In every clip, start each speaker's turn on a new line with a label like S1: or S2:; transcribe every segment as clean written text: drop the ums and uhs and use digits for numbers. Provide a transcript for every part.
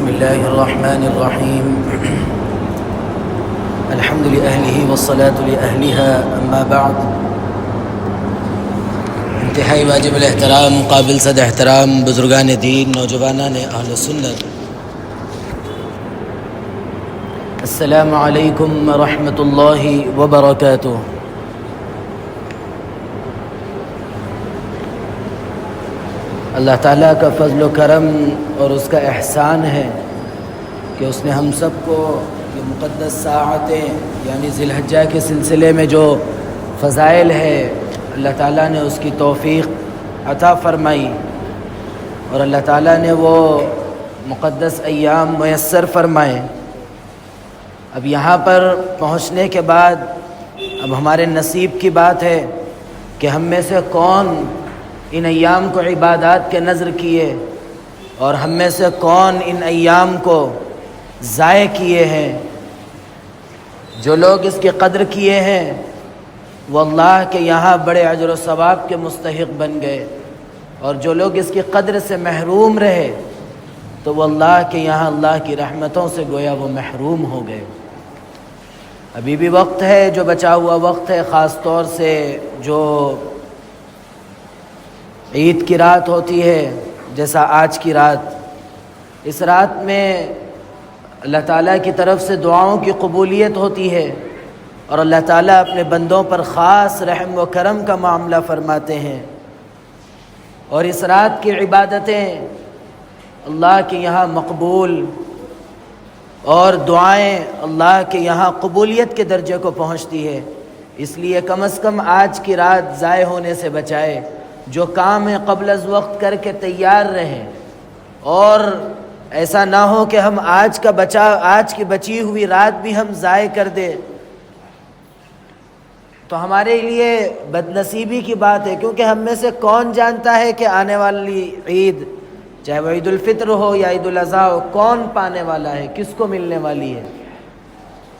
S1: الله الرحمن الرحيم الحمد لأهله والصلاة لأهلها أما بعد انتہائی واجب الاحترام قابل صد احترام بزرگان دین نوجوانان اہل سنت السلام علیکم ورحمۃ اللہ وبرکاتہ۔ اللہ تعالیٰ کا فضل و کرم اور اس کا احسان ہے کہ اس نے ہم سب کو یہ مقدس ساعتیں یعنی ذی الحجہ کے سلسلے میں جو فضائل ہے اللہ تعالیٰ نے اس کی توفیق عطا فرمائی اور اللہ تعالیٰ نے وہ مقدس ایام میسر فرمائے۔ اب یہاں پر پہنچنے کے بعد اب ہمارے نصیب کی بات ہے کہ ہم میں سے کون ان ایام کو عبادات کے نذر کیے اور ہم میں سے کون ان ایام کو ضائع کیے ہیں۔ جو لوگ اس کی قدر کیے ہیں وہ اللہ کے یہاں بڑے اجر و ثواب کے مستحق بن گئے، اور جو لوگ اس کی قدر سے محروم رہے تو وہ اللہ کے یہاں اللہ کی رحمتوں سے گویا وہ محروم ہو گئے۔ ابھی بھی وقت ہے، جو بچا ہوا وقت ہے، خاص طور سے جو عید کی رات ہوتی ہے جیسا آج کی رات، اس رات میں اللہ تعالیٰ کی طرف سے دعاؤں کی قبولیت ہوتی ہے اور اللہ تعالیٰ اپنے بندوں پر خاص رحم و کرم کا معاملہ فرماتے ہیں، اور اس رات کی عبادتیں اللہ کے یہاں مقبول اور دعائیں اللہ کے یہاں قبولیت کے درجے کو پہنچتی ہے۔ اس لیے کم از کم آج کی رات ضائع ہونے سے بچائے، جو کام ہے قبل از وقت کر کے تیار رہیں، اور ایسا نہ ہو کہ ہم آج کی بچی ہوئی رات بھی ہم ضائع کر دیں، تو ہمارے لیے بد نصیبی کی بات ہے، کیونکہ ہم میں سے کون جانتا ہے کہ آنے والی عید، چاہے وہ عید الفطر ہو یا عید الاضحیٰ ہو، کون پانے والا ہے، کس کو ملنے والی ہے۔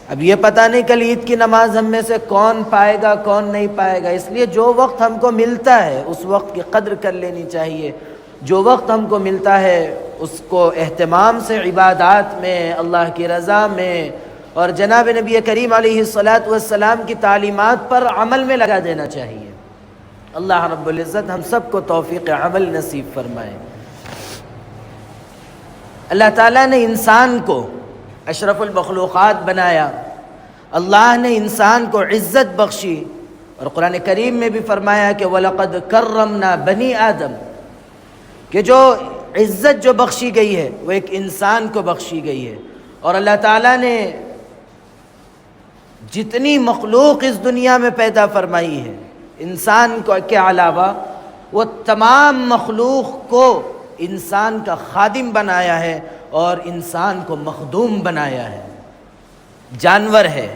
S1: اب یہ پتہ نہیں کل عید کی نماز ہم میں سے کون پائے گا کون نہیں پائے گا، اس لیے جو وقت ہم کو ملتا ہے اس وقت کی قدر کر لینی چاہیے۔ جو وقت ہم کو ملتا ہے اس کو اہتمام سے عبادات میں، اللہ کی رضا میں اور جناب نبی کریم علیہ الصلاۃ کی تعلیمات پر عمل میں لگا دینا چاہیے۔ اللہ رب العزت ہم سب کو توفیق عمل نصیب فرمائے۔ اللہ تعالیٰ نے انسان کو اشرف المخلوقات بنایا، اللہ نے انسان کو عزت بخشی، اور قرآن کریم میں بھی فرمایا کہ وَلَقَدْ كَرَّمْنَا بَنِي آدم، کہ جو عزت جو بخشی گئی ہے وہ ایک انسان کو بخشی گئی ہے۔ اور اللہ تعالیٰ نے جتنی مخلوق اس دنیا میں پیدا فرمائی ہے انسان کو کے علاوہ، وہ تمام مخلوق کو انسان کا خادم بنایا ہے اور انسان کو مخدوم بنایا ہے۔ جانور ہے،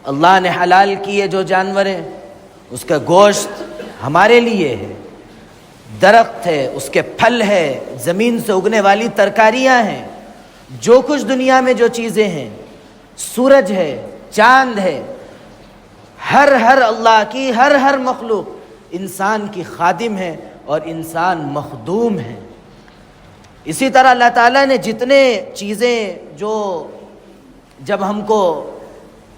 S1: اللہ نے حلال کیے جو جانور ہیں، اس کا گوشت ہمارے لیے ہے، درخت ہے، اس کے پھل ہے، زمین سے اگنے والی ترکاریاں ہیں، جو کچھ دنیا میں جو چیزیں ہیں، سورج ہے، چاند ہے، ہر اللہ کی ہر مخلوق انسان کی خادم ہے اور انسان مخدوم ہے۔ اسی طرح اللہ تعالیٰ نے جتنے چیزیں جو جب ہم کو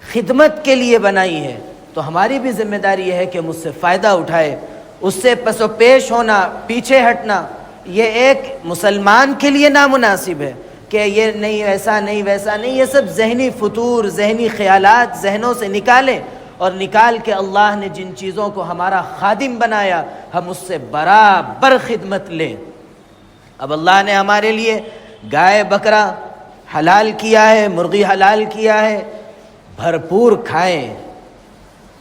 S1: خدمت کے لیے بنائی ہے تو ہماری بھی ذمہ داری یہ ہے کہ ہم اس سے فائدہ اٹھائے، اس سے پس و پیش ہونا، پیچھے ہٹنا یہ ایک مسلمان کے لیے نامناسب ہے کہ یہ نہیں ویسا نہیں ویسا نہیں، یہ سب ذہنی فطور، ذہنی خیالات ذہنوں سے نکالیں، اور نکال کے اللہ نے جن چیزوں کو ہمارا خادم بنایا ہم اس سے برابر خدمت لیں۔ اب اللہ نے ہمارے لیے گائے بکرا حلال کیا ہے، مرغی حلال کیا ہے، بھرپور کھائیں،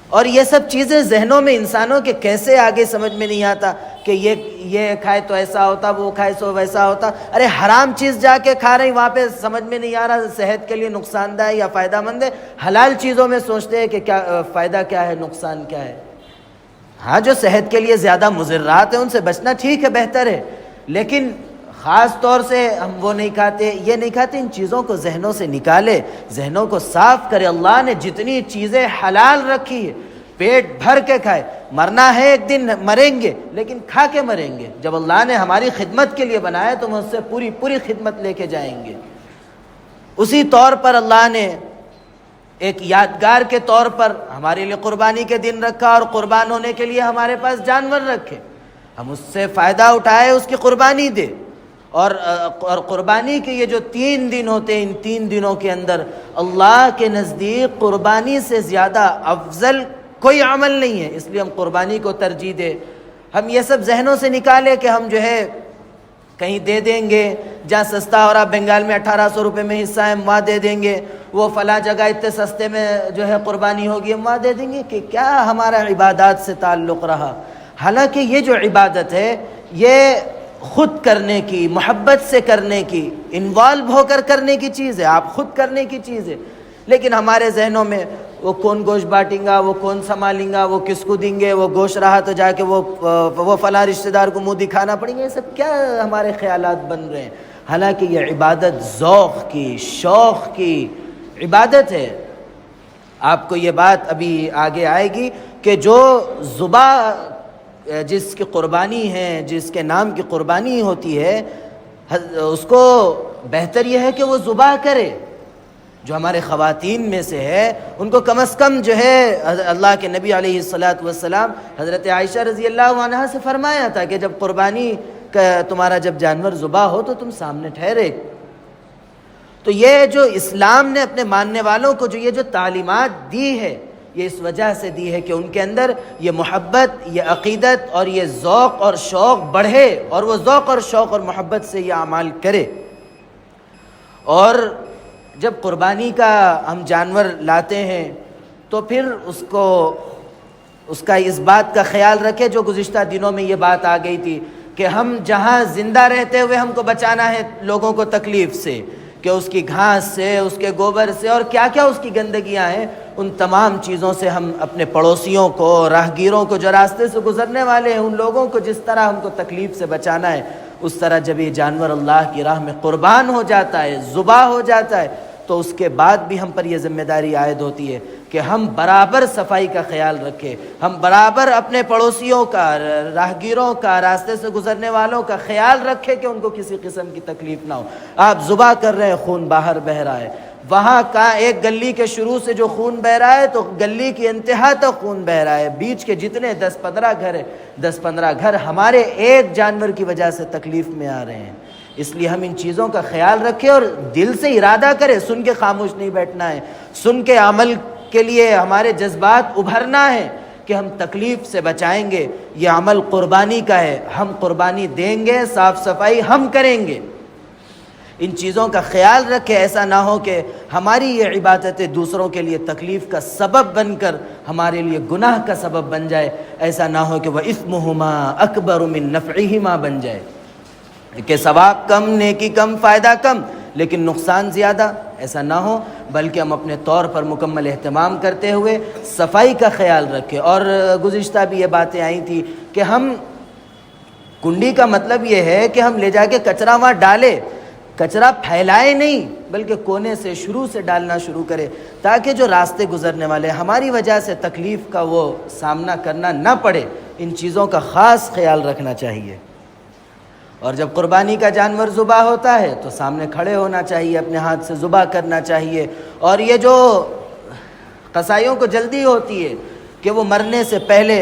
S1: اور یہ سب چیزیں ذہنوں میں انسانوں کے کیسے آگے سمجھ میں نہیں آتا کہ یہ کھائے تو ایسا ہوتا، وہ کھائے تو ویسا ہوتا۔ ارے حرام چیز جا کے کھا رہے ہیں، وہاں پہ سمجھ میں نہیں آ رہا صحت کے لیے نقصان دہ ہے یا فائدہ مند ہے، حلال چیزوں میں سوچتے ہیں کہ کیا فائدہ کیا ہے، نقصان کیا ہے۔ ہاں جو صحت کے لیے زیادہ مضرات ہیں ان سے بچنا ٹھیک ہے، بہتر ہے، لیکن خاص طور سے ہم وہ نہیں کھاتے، یہ نہیں کھاتے، ان چیزوں کو ذہنوں سے نکالے، ذہنوں کو صاف کرے۔ اللہ نے جتنی چیزیں حلال رکھی ہے پیٹ بھر کے کھائے. مرنا ہے ایک دن مریں گے, لیکن کھا کے مریں گے. جب اللہ نے ہماری خدمت کے لیے بنایا تو ہم اس سے پوری پوری خدمت لے کے جائیں گے. اسی طور پر اللہ نے ایک یادگار کے طور پر ہمارے لیے قربانی کے دن رکھا, اور قربان ہونے کے لیے ہمارے پاس جانور رکھے. ہم اس سے فائدہ اٹھائے, اس کی قربانی دے. اور قربانی کے یہ جو 3 دن ہوتے ہیں, ان 3 دنوں کے اندر اللہ کے نزدیک قربانی سے زیادہ افضل کوئی عمل نہیں ہے, اس لیے ہم قربانی کو ترجیح دیں. ہم یہ سب ذہنوں سے نکالے کہ ہم جو ہے کہیں دے دیں گے, جہاں سستا ہو رہا بنگال میں 1800 روپے میں حصہ ہے وہاں دے دیں گے, وہ فلاں جگہ اتنے سستے میں جو ہے قربانی ہوگی ہم وہاں دے دیں گے. کہ کیا ہمارا عبادات سے تعلق رہا؟ حالانکہ یہ جو عبادت ہے یہ خود کرنے کی, محبت سے کرنے کی, انوالو ہو کر کرنے کی چیز ہے, آپ خود کرنے کی چیز ہے. لیکن ہمارے ذہنوں میں وہ کون گوشت بانٹیں گا, وہ کون سنبھالیں گا, وہ کس کو دیں گے, وہ گوشت رہا تو جا کے وہ فلاں رشتہ دار کو منہ دکھانا پڑیں گے. یہ سب کیا ہمارے خیالات بن رہے ہیں؟ حالانکہ یہ عبادت ذوق کی, شوق کی عبادت ہے. آپ کو یہ بات ابھی آگے آئے گی کہ جو ذبح جس کی قربانی ہے, جس کے نام کی قربانی ہوتی ہے, اس کو بہتر یہ ہے کہ وہ ذبح کرے. جو ہمارے خواتین میں سے ہے ان کو کم از کم جو ہے اللہ کے نبی علیہ الصلاۃ والسلام حضرت عائشہ رضی اللہ عنہا سے فرمایا تھا کہ جب قربانی کا تمہارا جب جانور ذبح ہو تو تم سامنے ٹھہرے. تو یہ جو اسلام نے اپنے ماننے والوں کو جو تعلیمات دی ہے, یہ اس وجہ سے دی ہے کہ ان کے اندر یہ محبت, یہ عقیدت اور یہ ذوق اور شوق بڑھے, اور وہ ذوق اور شوق اور محبت سے یہ اعمال کرے. اور جب قربانی کا ہم جانور لاتے ہیں تو پھر اس کا اس بات کا خیال رکھے, جو گزشتہ دنوں میں یہ بات آ گئی تھی کہ ہم جہاں زندہ رہتے ہوئے ہم کو بچانا ہے لوگوں کو تکلیف سے, کہ اس کی گھاس سے, اس کے گوبر سے, اور کیا کیا اس کی گندگیاں ہیں, ان تمام چیزوں سے ہم اپنے پڑوسیوں کو, راہگیروں کو, جو راستے سے گزرنے والے ہیں, ان لوگوں کو جس طرح ہم کو تکلیف سے بچانا ہے, اس طرح جب یہ جانور اللہ کی راہ میں قربان ہو جاتا ہے, ذبح ہو جاتا ہے, تو اس کے بعد بھی ہم پر یہ ذمہ داری عائد ہوتی ہے کہ ہم برابر صفائی کا خیال رکھیں, ہم برابر اپنے پڑوسیوں کا, راہگیروں کا, راستے سے گزرنے والوں کا خیال رکھیں کہ ان کو کسی قسم کی تکلیف نہ ہو. آپ ذبح کر رہے ہیں, خون باہر بہہ رہا ہے, وہاں کا ایک گلی کے شروع سے جو خون بہہ رہا ہے تو گلی کی انتہا تک خون بہہ رہا ہے, بیچ کے جتنے 10-15 گھر ہیں, 10-15 گھر ہمارے ایک جانور کی وجہ سے تکلیف میں آ رہے ہیں. اس لیے ہم ان چیزوں کا خیال رکھیں اور دل سے ارادہ کریں, سن کے خاموش نہیں بیٹھنا ہے, سن کے عمل کے لیے ہمارے جذبات ابھرنا ہے کہ ہم تکلیف سے بچائیں گے. یہ عمل قربانی کا ہے, ہم قربانی دیں گے, صاف صفائی ہم کریں گے. ان چیزوں کا خیال رکھیں, ایسا نہ ہو کہ ہماری یہ عبادتیں دوسروں کے لیے تکلیف کا سبب بن کر ہمارے لیے گناہ کا سبب بن جائے. ایسا نہ ہو کہ وَإِثْمُهُمَا أَكْبَرُ مِن نَفْعِهِمَا بن جائے, کہ ثواب کم, نیکی کم, فائدہ کم, لیکن نقصان زیادہ. ایسا نہ ہو, بلکہ ہم اپنے طور پر مکمل اہتمام کرتے ہوئے صفائی کا خیال رکھیں. اور گزشتہ بھی یہ باتیں آئی تھی کہ ہم کنڈی کا مطلب یہ ہے کہ ہم لے جا کے کچرا وہاں ڈالے, کچرا پھیلائے نہیں, بلکہ کونے سے شروع سے ڈالنا شروع کرے, تاکہ جو راستے گزرنے والے ہماری وجہ سے تکلیف کا وہ سامنا کرنا نہ پڑے. ان چیزوں کا خاص خیال رکھنا چاہیے. اور جب قربانی کا جانور ذبح ہوتا ہے تو سامنے کھڑے ہونا چاہیے, اپنے ہاتھ سے ذبح کرنا چاہیے. اور یہ جو قصائیوں کو جلدی ہوتی ہے کہ وہ مرنے سے پہلے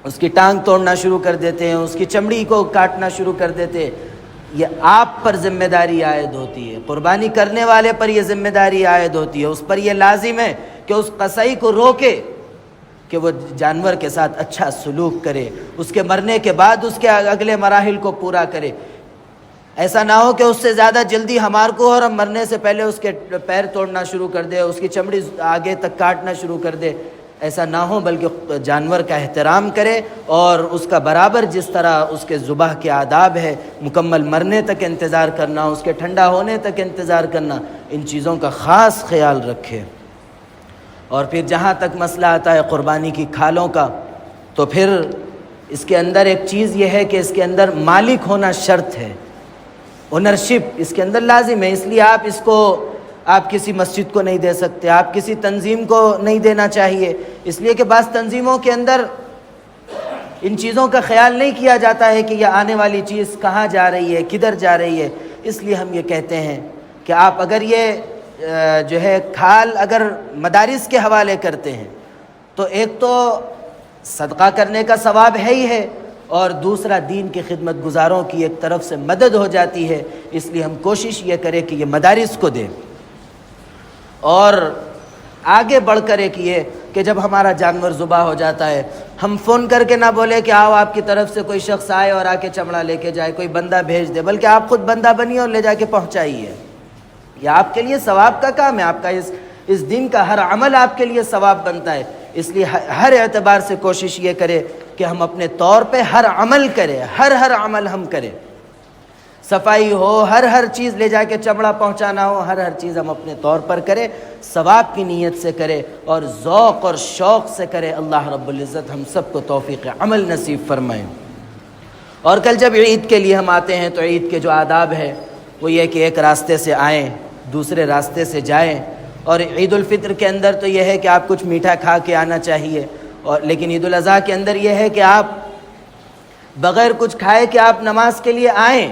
S1: اس کی ٹانگ توڑنا شروع کر دیتے ہیں, اس کی چمڑی کو کاٹنا شروع کر دیتے ہیں, یہ آپ پر ذمہ داری عائد ہوتی ہے, قربانی کرنے والے پر یہ ذمہ داری عائد ہوتی ہے. اس پر یہ لازم ہے کہ اس قصائی کو روکے کہ وہ جانور کے ساتھ اچھا سلوک کرے, اس کے مرنے کے بعد اس کے اگلے مراحل کو پورا کرے. ایسا نہ ہو کہ اس سے زیادہ جلدی ہمارے کو اور ہم مرنے سے پہلے اس کے پیر توڑنا شروع کر دے, اس کی چمڑی آگے تک کاٹنا شروع کر دے. ایسا نہ ہو, بلکہ جانور کا احترام کرے اور اس کا برابر جس طرح اس کے ذبح کے آداب ہے, مکمل مرنے تک انتظار کرنا, اس کے ٹھنڈا ہونے تک انتظار کرنا, ان چیزوں کا خاص خیال رکھے. اور پھر جہاں تک مسئلہ آتا ہے قربانی کی کھالوں کا, تو پھر اس کے اندر ایک چیز یہ ہے کہ اس کے اندر مالک ہونا شرط ہے, اونرشپ اس کے اندر لازم ہے. اس لیے آپ اس کو آپ کسی مسجد کو نہیں دے سکتے، آپ کسی تنظیم کو نہیں دینا چاہیے، اس لیے کہ بعض تنظیموں کے اندر ان چیزوں کا خیال نہیں کیا جاتا ہے کہ یہ آنے والی چیز کہاں جا رہی ہے، کدھر جا رہی ہے۔ اس لیے ہم یہ کہتے ہیں کہ آپ اگر یہ جو ہے کھال اگر مدارس کے حوالے کرتے ہیں تو ایک تو صدقہ کرنے کا ثواب ہے ہی ہے، اور دوسرا دین کی خدمت گزاروں کی ایک طرف سے مدد ہو جاتی ہے۔ اس لیے ہم کوشش یہ کریں کہ یہ مدارس کو دیں، اور آگے بڑھ کر ایک یہ کہ جب ہمارا جانور ذبح ہو جاتا ہے ہم فون کر کے نہ بولے کہ آؤ آپ کی طرف سے کوئی شخص آئے اور آ کے چمڑا لے کے جائے، کوئی بندہ بھیج دے، بلکہ آپ خود بندہ بنیے اور لے جا کے پہنچائیے۔ یہ آپ کے لیے ثواب کا کام ہے، آپ کا اس دن کا ہر عمل آپ کے لیے ثواب بنتا ہے۔ اس لیے ہر اعتبار سے کوشش یہ کرے کہ ہم اپنے طور پہ ہر عمل کریں، ہر عمل ہم کریں، صفائی ہو، ہر چیز لے جا کے چمڑا پہنچانا ہو، ہر چیز ہم اپنے طور پر کریں، ثواب کی نیت سے کریں اور ذوق اور شوق سے کریں۔ اللہ رب العزت ہم سب کو توفیق عمل نصیب فرمائیں۔ اور کل جب عید کے لیے ہم آتے ہیں تو عید کے جو آداب ہے وہ یہ کہ ایک راستے سے آئیں، دوسرے راستے سے جائیں، اور عید الفطر کے اندر تو یہ ہے کہ آپ کچھ میٹھا کھا کے آنا چاہیے، اور لیکن عید الاضحیٰ کے اندر یہ ہے کہ آپ بغیر کچھ کھائے کہ آپ نماز کے لیے آئیں،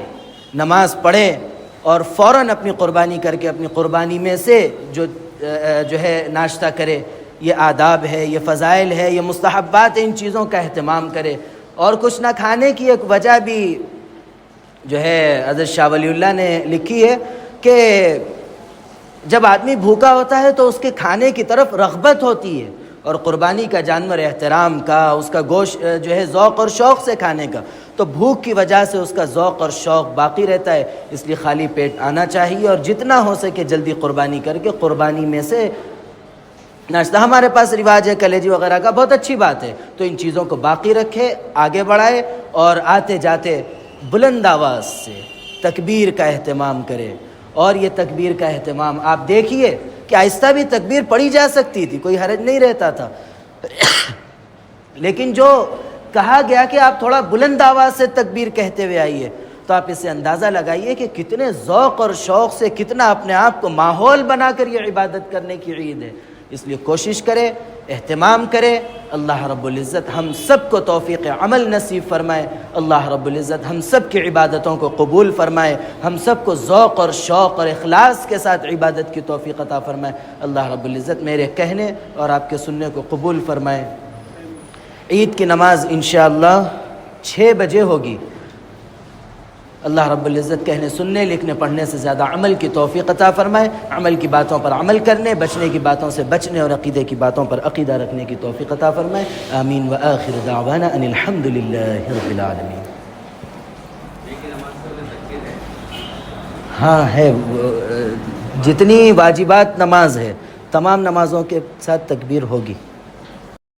S1: نماز پڑھیں اور فوراً اپنی قربانی کر کے اپنی قربانی میں سے جو ہے ناشتہ کرے۔ یہ آداب ہے، یہ فضائل ہے، یہ مستحبات، ان چیزوں کا اہتمام کرے۔ اور کچھ نہ کھانے کی ایک وجہ بھی جو ہے حضرت شاہ ولی اللہ نے لکھی ہے کہ جب آدمی بھوکا ہوتا ہے تو اس کے کھانے کی طرف رغبت ہوتی ہے، اور قربانی کا جانور احترام کا، اس کا گوشت جو ہے ذوق اور شوق سے کھانے کا، تو بھوک کی وجہ سے اس کا ذوق اور شوق باقی رہتا ہے۔ اس لیے خالی پیٹ آنا چاہیے اور جتنا ہو سکے جلدی قربانی کر کے قربانی میں سے ناشتہ، ہمارے پاس رواج ہے کلیجی وغیرہ کا، بہت اچھی بات ہے، تو ان چیزوں کو باقی رکھے، آگے بڑھائے، اور آتے جاتے بلند آواز سے تکبیر کا اہتمام کرے۔ اور یہ تکبیر کا اہتمام آپ دیکھیے کہ آہستہ بھی تکبیر پڑھی جا سکتی تھی، کوئی حرج نہیں رہتا تھا، لیکن جو کہا گیا کہ آپ تھوڑا بلند آواز سے تکبیر کہتے ہوئے آئیے، تو آپ اسے اندازہ لگائیے کہ کتنے ذوق اور شوق سے، کتنا اپنے آپ کو ماحول بنا کر یہ عبادت کرنے کی عید ہے۔ اس لیے کوشش کرے، اہتمام کرے۔ اللہ رب العزت ہم سب کو توفیق عمل نصیب فرمائے، اللہ رب العزت ہم سب کی عبادتوں کو قبول فرمائے، ہم سب کو ذوق اور شوق اور اخلاص کے ساتھ عبادت کی توفیق عطا فرمائے۔ اللہ رب العزت میرے کہنے اور آپ کے سننے کو قبول فرمائے۔ عید کی نماز انشاءاللہ 6 بجے ہوگی۔ اللہ رب العزت کہنے، سننے، لکھنے، پڑھنے سے زیادہ عمل کی توفیق عطا فرمائے، عمل کی باتوں پر عمل کرنے، بچنے کی باتوں سے بچنے اور عقیدے کی باتوں پر عقیدہ رکھنے کی توفیق عطا فرمائے۔ آمین وآخر دعوانا ان الحمد للہ رب العالمین۔ ہاں ہے، جتنی واجبات نماز ہے تمام نمازوں کے ساتھ تکبیر ہوگی۔